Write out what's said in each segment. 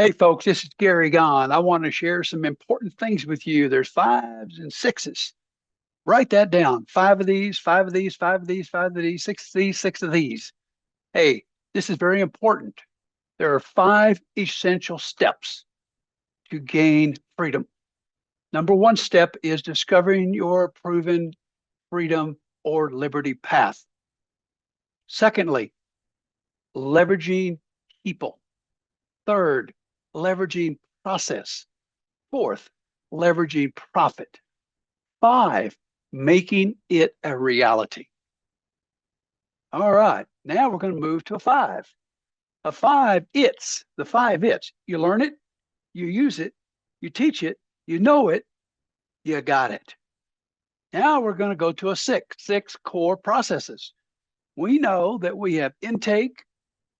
Hey folks, this is Gary Gunn. I want to share some important things with you. There's fives and sixes. Write that down. Five of these, five of these, five of these, five of these, six of these, six of these. Hey, this is very important. There are five essential steps to gain freedom. Number one step is discovering your proven freedom or liberty path. Secondly, leveraging people. Third, leveraging process. Fourth, leveraging profit. Five, making it a reality. All right, now we're going to move to a five. A five, it's the five it's. You learn it, you use it, you teach it, you know it, you got it. Now we're going to go to a six core processes. We know that we have intake,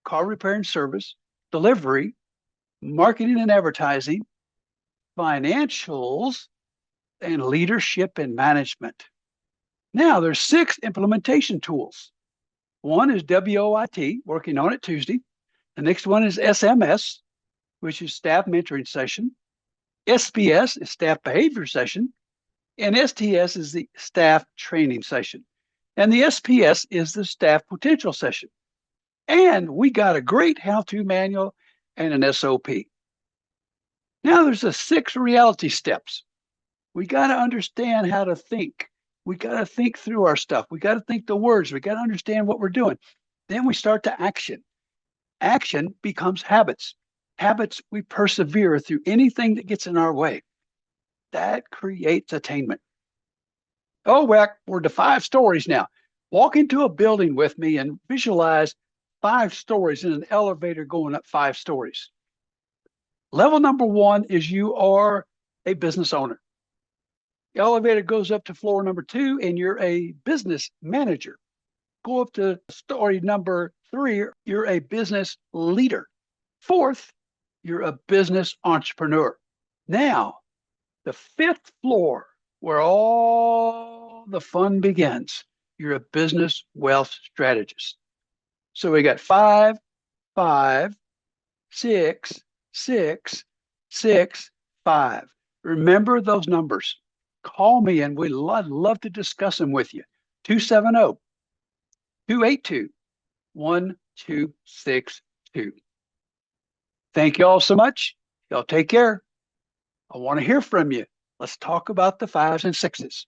car repair and service, delivery, marketing and advertising, financials, and leadership and management. Now there's six implementation tools. One is WOIT, working on it Tuesday. The next one is SMS, which is staff mentoring session. SPS is staff behavior session. And STS is the staff training session. And the SPS is the staff potential session. And we got a great how-to manual and an SOP. Now there's the six reality steps. We got to understand how to think. We got to think through our stuff. We got to think the words. We got to understand what we're doing. Then we start to action. Action becomes habits. Habits, we persevere through anything that gets in our way. That creates attainment. Oh, well, we're to five stories now. Walk into a building with me and visualize five stories in an elevator going up five stories. Level number one is you are a business owner. The elevator goes up to floor number two, and you're a business manager. Go up to story number three, you're a business leader. Fourth, you're a business entrepreneur. Now, the fifth floor, where all the fun begins, you're a business wealth strategist. So we got five, five, six, six, six, five. Remember those numbers. Call me and we'd love to discuss them with you. 270-282-1262. Thank you all so much. Y'all take care. I want to hear from you. Let's talk about the fives and sixes.